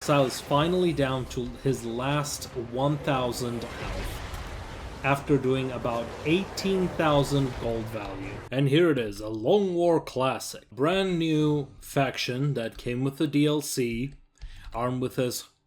Sayl is finally down to his last 1,000 health after doing about 18,000 gold value. And here it is, a Long War classic. Brand new faction that came with the DLC, armed with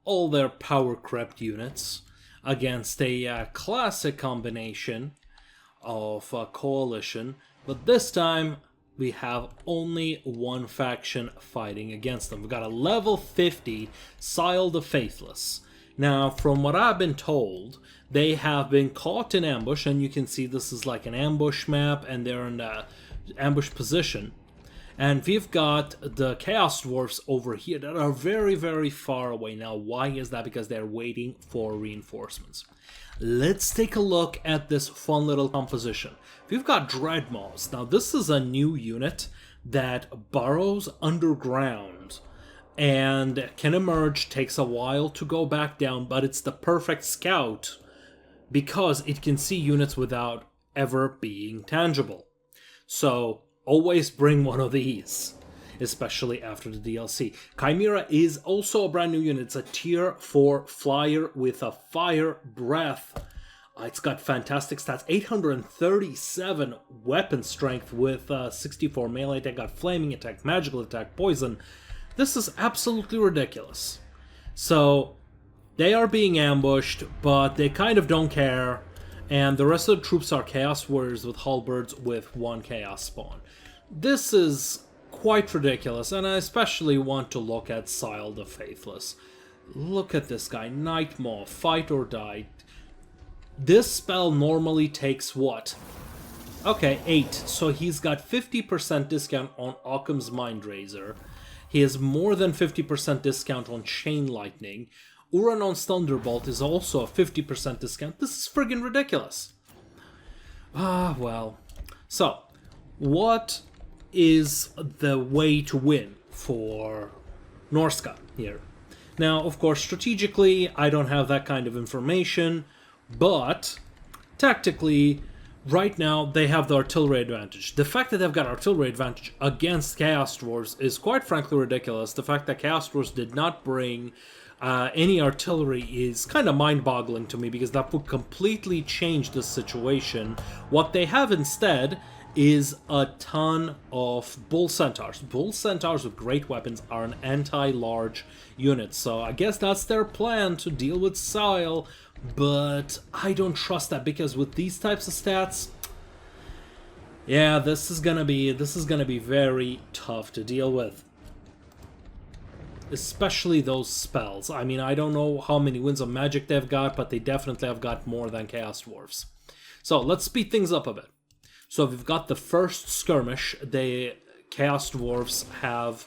all their power-crept units, against a classic combination of coalition, but this time we have only one faction fighting against them. We've got a level 50 Sayl the Faithless. Now, from what I've been told, they have been caught in ambush, and you can see this is like an ambush map, and they're in an ambush position. And we've got the Chaos Dwarfs over here that are very, very far away. Now, why is that? Because they're waiting for reinforcements. Let's take a look at this fun little composition. We've got Dreadmaws. Now, this is a new unit that burrows underground and can emerge, takes a while to go back down, but it's the perfect scout because it can see units without ever being tangible. So, always bring one of these, especially after the DLC. Chimera is also a brand new unit. It's a tier 4 flyer with a fire breath. It's got fantastic stats. 837 weapon strength with 64 melee attack, got flaming attack, magical attack, poison. This is absolutely ridiculous. So, they are being ambushed, but they kind of don't care. And the rest of the troops are Chaos Warriors with halberds with 1 Chaos spawn. This is quite ridiculous, and I especially want to look at Sayl the Faithless. Look at this guy, Nightmaw, fight or die. This spell normally takes what? Okay, 8. So he's got 50% discount on Occam's Mindraiser. He has more than 50% discount on Chain Lightning. Uranon's Thunderbolt is also a 50% discount. This is friggin' ridiculous. Well. So, what is the way to win for Norska here? Now, of course, strategically, I don't have that kind of information, but tactically, right now, they have the artillery advantage. The fact that they've got artillery advantage against Chaos Dwarfs is quite frankly ridiculous. The fact that Chaos Dwarfs did not bring any artillery is kind of mind-boggling to me, because that would completely change the situation. What they have instead is a ton of Bull Centaurs. Bull Centaurs with great weapons are an anti-large unit, so I guess that's their plan to deal with Sayl, but I don't trust that, because with these types of stats, yeah, this is gonna be very tough to deal with. Especially those spells. I mean, I don't know how many winds of magic they've got, but they definitely have got more than Chaos Dwarfs. So, let's speed things up a bit. So, we've got the first skirmish. The Chaos Dwarfs have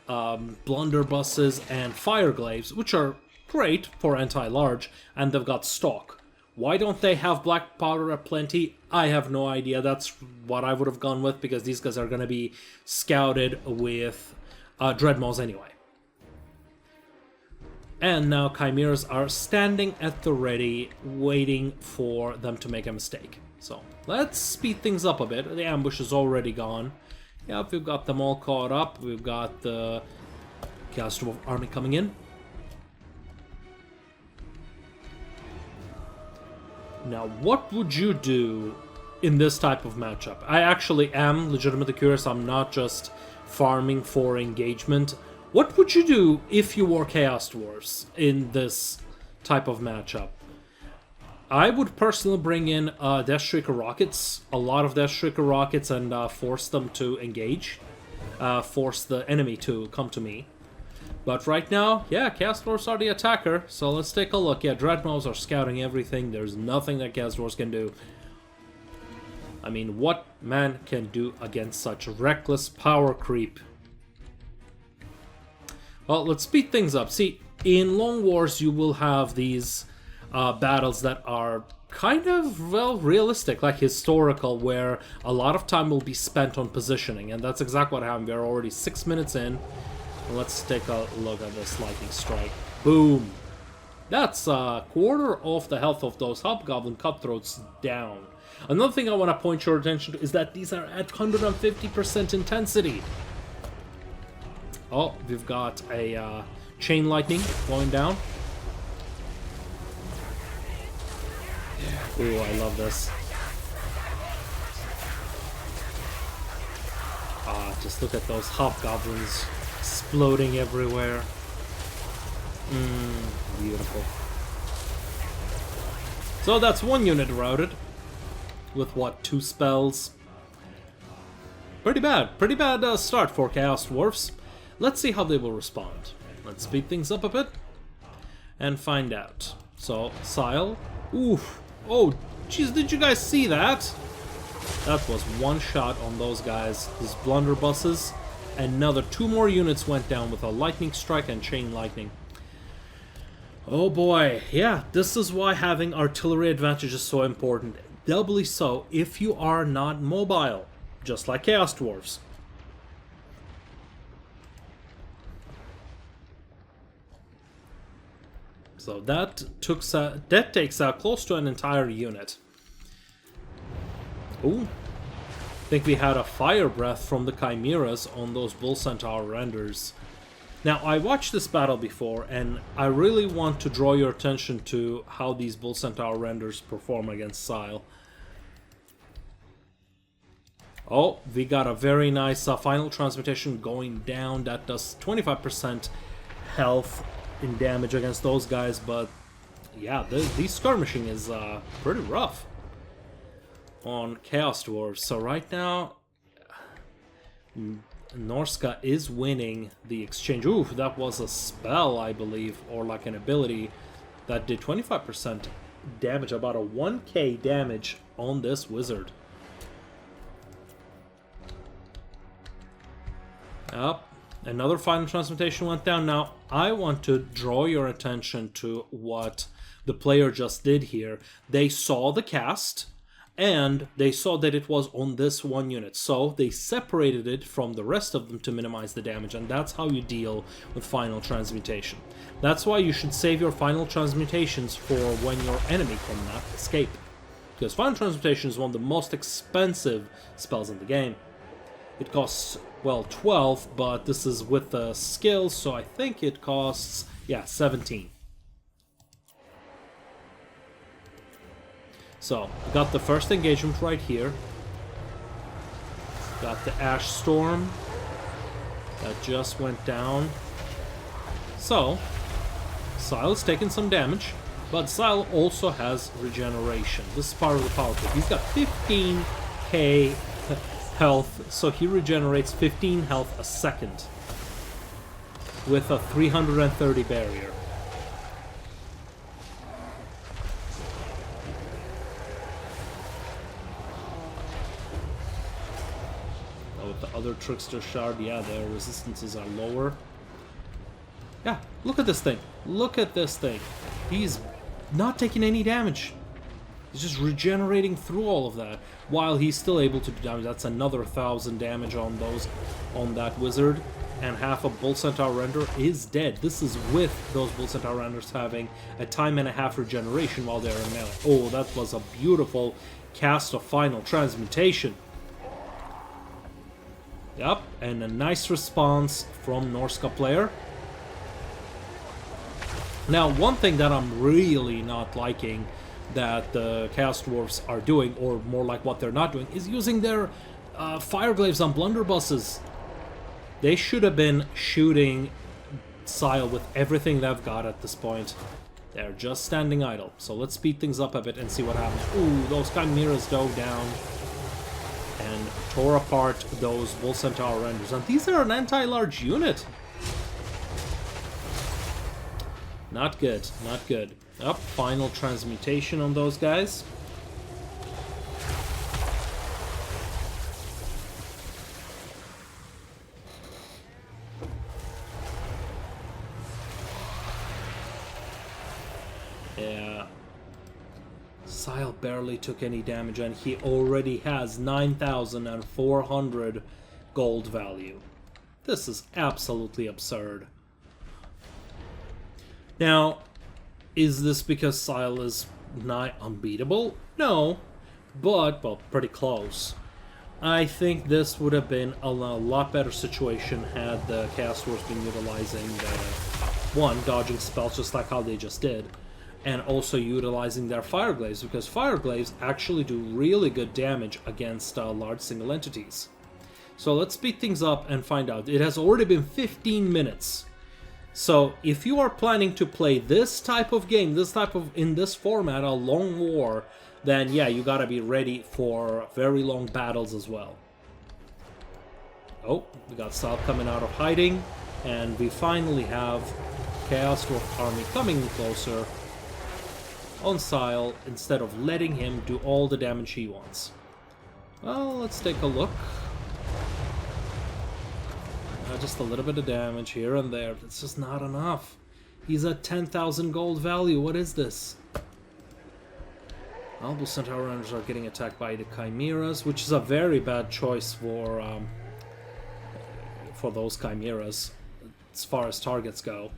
blunderbusses and fireglaves, which are great for anti-large, and they've got stalk. Why don't they have black powder aplenty? I have no idea. That's what I would have gone with, because these guys are going to be scouted with Dreadmaws anyway. And now Chimeras are standing at the ready, waiting for them to make a mistake. So, let's speed things up a bit. The ambush is already gone. Yep, we've got them all caught up. We've got the Chaos Dwarf army coming in. Now, what would you do in this type of matchup? I actually am legitimately curious. I'm not just farming for engagement. What would you do if you were Chaos Dwarfs in this type of matchup? I would personally bring in Deathstreaker rockets, a lot of Deathstreaker rockets, and force them to engage. Force the enemy to come to me. But right now, yeah, Chaos Dwarfs are the attacker, so let's take a look. Yeah, Dreadmaws are scouting everything. There's nothing that Chaos Dwarfs can do. I mean, what man can do against such reckless power creep? Well, let's speed things up. See, in Long Wars, you will have these battles that are kind of, well, realistic, like historical, where a lot of time will be spent on positioning, and that's exactly what happened. We're already 6 minutes in. Let's take a look at this lightning strike. Boom! That's a quarter of the health of those Hobgoblin Cutthroats down. Another thing I want to point your attention to is that these are at 150% intensity. Oh, we've got a chain lightning going down. Ooh, I love this. Just look at those hobgoblins exploding everywhere. Beautiful. So that's one unit routed. With what, 2 spells? Pretty bad start for Chaos Dwarfs. Let's see how they will respond. Let's speed things up a bit and find out. So, Sayl. Oof. Oh, jeez, did you guys see that? That was one shot on those guys, these blunderbusses. Another 2 more units went down with a lightning strike and chain lightning. Oh boy, yeah, this is why having artillery advantage is so important. Doubly so if you are not mobile, just like Chaos Dwarfs. So that takes out close to an entire unit. Ooh. I think we had a fire breath from the chimeras on those bull centaur renders. Now, I watched this battle before, and I really want to draw your attention to how these bull centaur renders perform against Sayl. Oh, we got a very nice final transmutation going down. That does 25% health in damage against those guys, but yeah, these skirmishing is pretty rough on Chaos Dwarfs. So right now, Norska is winning the exchange. Ooh, that was a spell, I believe, or like an ability that did 25% damage, about a 1k damage on this wizard. Up. Another final transmutation went down. Now, I want to draw your attention to what the player just did here. They saw the cast, and they saw that it was on this one unit. So, they separated it from the rest of them to minimize the damage, and that's how you deal with final transmutation. That's why you should save your final transmutations for when your enemy cannot escape. Because final transmutation is one of the most expensive spells in the game. It costs, well, 12, but this is with the skills, so I think it costs, yeah, 17. So, we got the first engagement right here. Got the Ash Storm. That just went down. So, Sayl's taking some damage, but Sayl also has regeneration. This is part of the power tip. He's got 15k health, so he regenerates 15 health a second with a 330 barrier. Oh, with the other Trickster Shard, yeah, their resistances are lower. Yeah, look at this thing. Look at this thing. He's not taking any damage. He's just regenerating through all of that while he's still able to do damage. That's another 1,000 damage on that wizard, and half a Bull Centaur render is dead. This is with those Bull Centaur renders having a time and a half regeneration while they're in melee. Oh, that was a beautiful cast of final transmutation. Yep, and a nice response from Norska player. Now, one thing that I'm really not liking that the Chaos Dwarfs are doing, or more like what they're not doing, is using their fire glaives on blunderbusses. They should have been shooting Sayl with everything they've got at this point. They're just standing idle. So let's speed things up a bit and see what happens. Ooh, those chimeras dove down and tore apart those Bull Centaur renders. And these are an anti-large unit. Not good, not good. Up, final transmutation on those guys. Yeah. Sayl barely took any damage, and he already has 9,400 gold value. This is absolutely absurd. Now, is this because Sayl is nigh unbeatable? No, but, well, pretty close. I think this would have been a lot better situation had the Chaos Dwarfs been utilizing one, dodging spells just like how they just did, and also utilizing their fire glaives, because fire glaives actually do really good damage against large single entities. So let's speed things up and find out. It has already been 15 minutes. So if you are planning to play this type of game, in this format, a long war, then yeah, you gotta be ready for very long battles as well. Oh, we got Sayl coming out of hiding, and we finally have Chaos Dwarf army coming closer on Sayl instead of letting him do all the damage he wants. Well, let's take a look. Just a little bit of damage here and there. It's just not enough. He's at 10,000 gold value. What is this? Albus Centaur Runners are getting attacked by the Chimeras, which is a very bad choice for those Chimeras as far as targets go.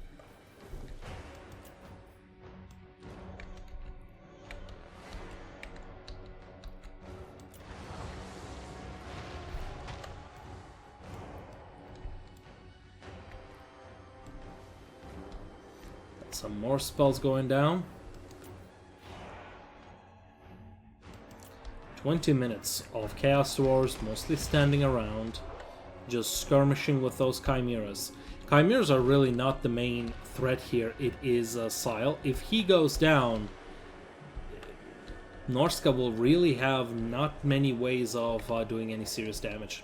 Some more spells going down. 20 minutes of Chaos Dwarves, mostly standing around, just skirmishing with those Chimeras. Chimeras are really not the main threat here. It is Sayl. If he goes down, Norska will really have not many ways of doing any serious damage.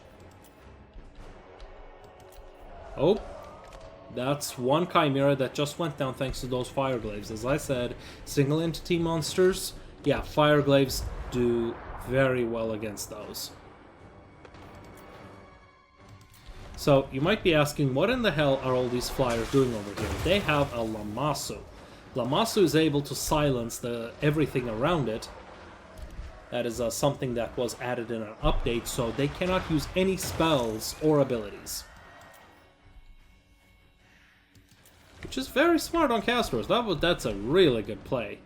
Oh. That's one Chimera that just went down thanks to those fire glaives. As I said, single entity monsters, yeah, fire glaives do very well against those. So you might be asking, what in the hell are all these flyers doing over here? They have a Lamassu. Lamassu is able to silence everything around it. That is something that was added in an update, so they cannot use any spells or abilities. Which is very smart on casters. That's a really good play.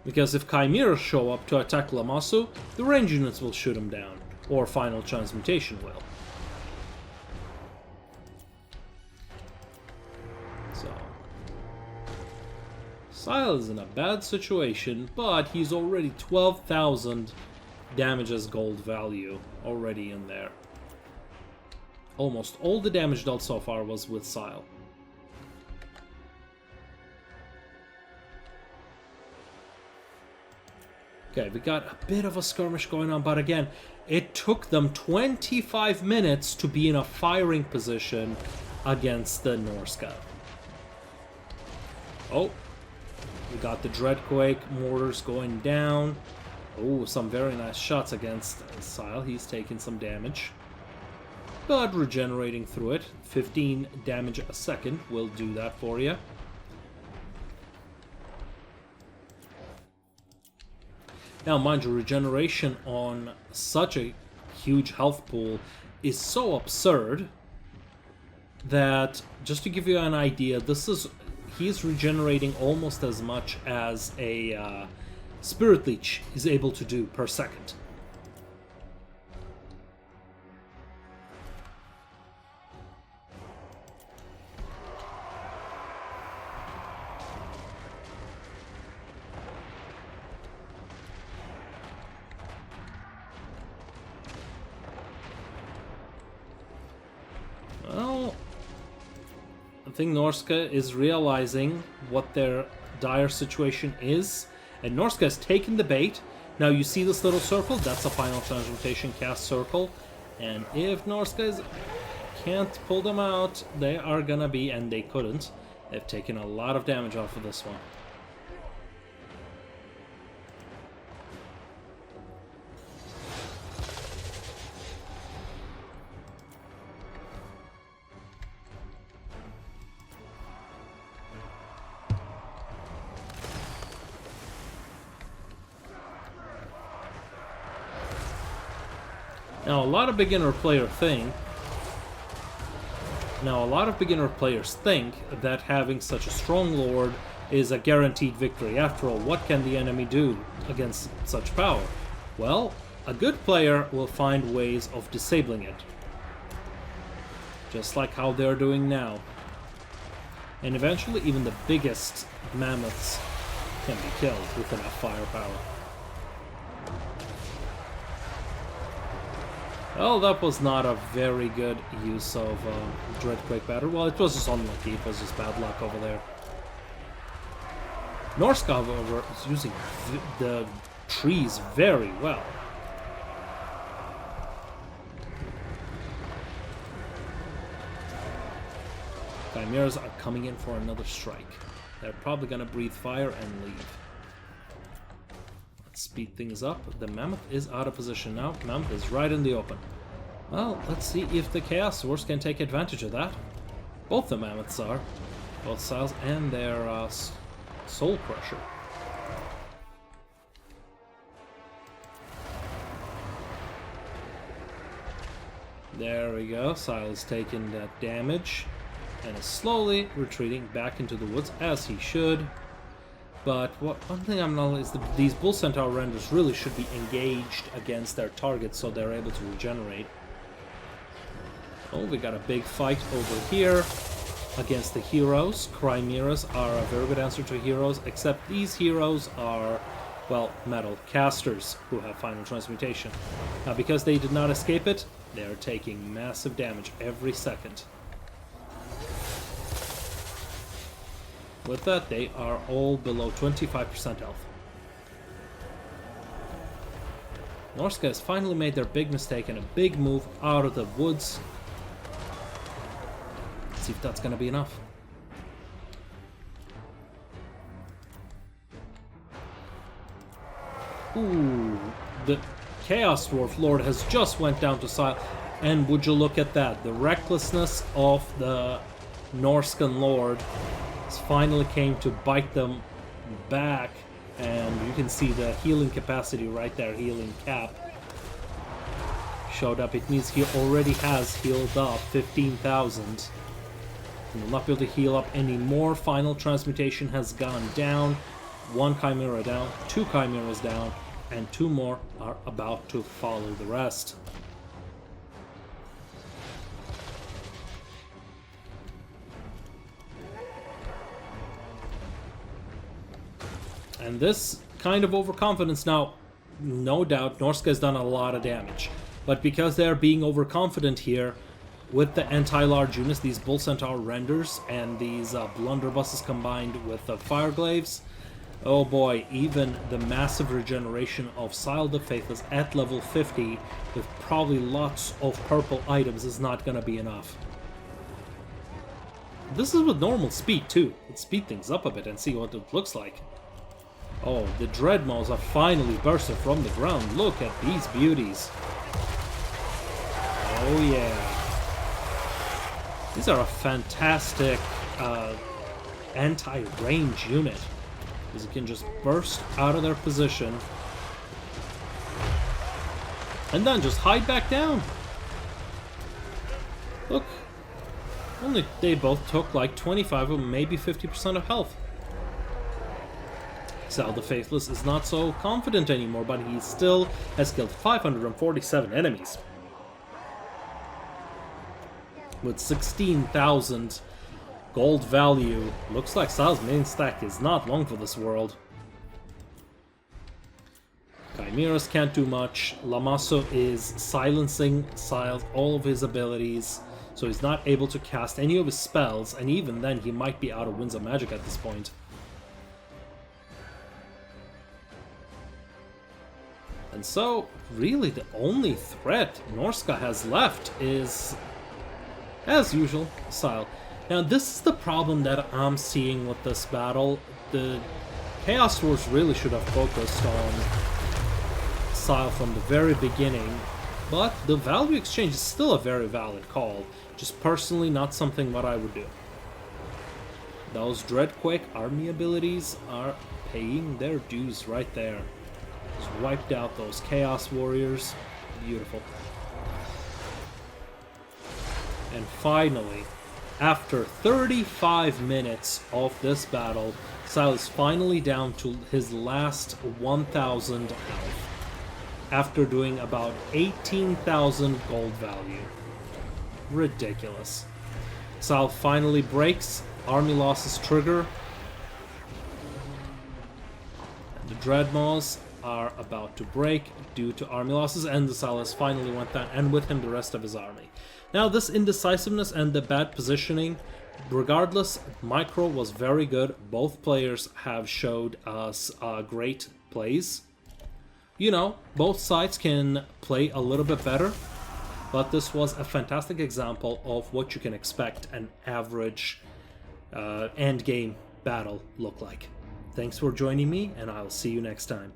Because if Chimeras show up to attack Lamassu, the range units will shoot him down. Or Final Transmutation will. So Sayl is in a bad situation, but he's already 12,000 damage as gold value already in there. Almost all the damage dealt so far was with Sayl. Okay, we got a bit of a skirmish going on, but again, it took them 25 minutes to be in a firing position against the Norska. Oh, we got the Dreadquake mortars going down. Oh, some very nice shots against Sayl. He's taking some damage, but regenerating through it. 15 damage a second will do that for you. Now, mind you, regeneration on such a huge health pool is so absurd that, just to give you an idea, he's regenerating almost as much as a Spirit Leech is able to do per second. Well, I think Norska is realizing what their dire situation is, and Norska has taken the bait. Now you see this little circle? That's a Final Transmutation cast circle, and if Norska can't pull them out, they are gonna be, and they couldn't. They've taken a lot of damage off of this one. Now, a lot of beginner players think that having such a strong lord is a guaranteed victory. After all, what can the enemy do against such power? Well, a good player will find ways of disabling it. Just like how they're doing now. And eventually even the biggest mammoths can be killed with enough firepower. Well, that was not a very good use of Dreadquake Battery. Well, it was just unlucky, it was just bad luck over there. Norska, however, is using the trees very well. Chimeras are coming in for another strike. They're probably gonna breathe fire and leave. Let's speed things up. The Mammoth is out of position now. Mammoth is right in the open. Well, let's see if the Chaos Dwarfs can take advantage of that. Both the Mammoths are. Both Sayls and their Soul Crusher. There we go. Sayl is taking that damage and is slowly retreating back into the woods, as he should. But one thing I'm not is these Bull Centaur renders really should be engaged against their targets so they're able to regenerate. Oh, we got a big fight over here against the heroes. Chimeras are a very good answer to heroes, except these heroes are, well, metal casters who have final transmutation. Now, because they did not escape it, they're taking massive damage every second. With that, they are all below 25% health. Norska has finally made their big mistake and a big move out of the woods. Let's see if that's going to be enough. Ooh, the Chaos Dwarf Lord has just went down to Sayl. And would you look at that, the recklessness of the Norskan Lord finally came to bite them back, and you can see the healing capacity right there, healing cap showed up. It means he already has healed up 15,000. He will not be able to heal up any more. Final transmutation has gone down. One Chimera down, two Chimeras down, and two more are about to follow the rest. And this kind of overconfidence now, no doubt, Norska has done a lot of damage. But because they're being overconfident here, with the anti-large units, these Bull Centaur renders, and these blunderbusses combined with the Fireglaves, oh boy, even the massive regeneration of Sayl the Faithless at level 50, with probably lots of purple items, is not going to be enough. This is with normal speed too. Let's speed things up a bit and see what it looks like. Oh, the Dreadmaws are finally bursting from the ground. Look at these beauties. Oh yeah. These are a fantastic anti-range unit, because you can just burst out of their position and then just hide back down. Look, only they both took like 25 or maybe 50% of health. Sayl the Faithless is not so confident anymore, but he still has killed 547 enemies. With 16,000 gold value, looks like Sayl's main stack is not long for this world. Chimeras can't do much. Lamasso is silencing Sayl, all of his abilities, so he's not able to cast any of his spells, and even then he might be out of Winds of Magic at this point. And so, really, the only threat Norska has left is, as usual, Sayl. Now, this is the problem that I'm seeing with this battle. The Chaos Dwarfs really should have focused on Sayl from the very beginning, but the value exchange is still a very valid call. Just personally, not something what I would do. Those Dreadquake army abilities are paying their dues right there. Just wiped out those Chaos Warriors. Beautiful. And finally, after 35 minutes of this battle, Sayl is finally down to his last 1,000 health, after doing about 18,000 gold value. Ridiculous. Sayl finally breaks army losses trigger. And the Dreadmaws are about to break due to army losses, and the Silas finally went down, and with him the rest of his army. Now this indecisiveness and the bad positioning, regardless, Micro was very good. Both players have showed us great plays. You know, both sides can play a little bit better, but this was a fantastic example of what you can expect an average endgame battle look like. Thanks for joining me, and I'll see you next time.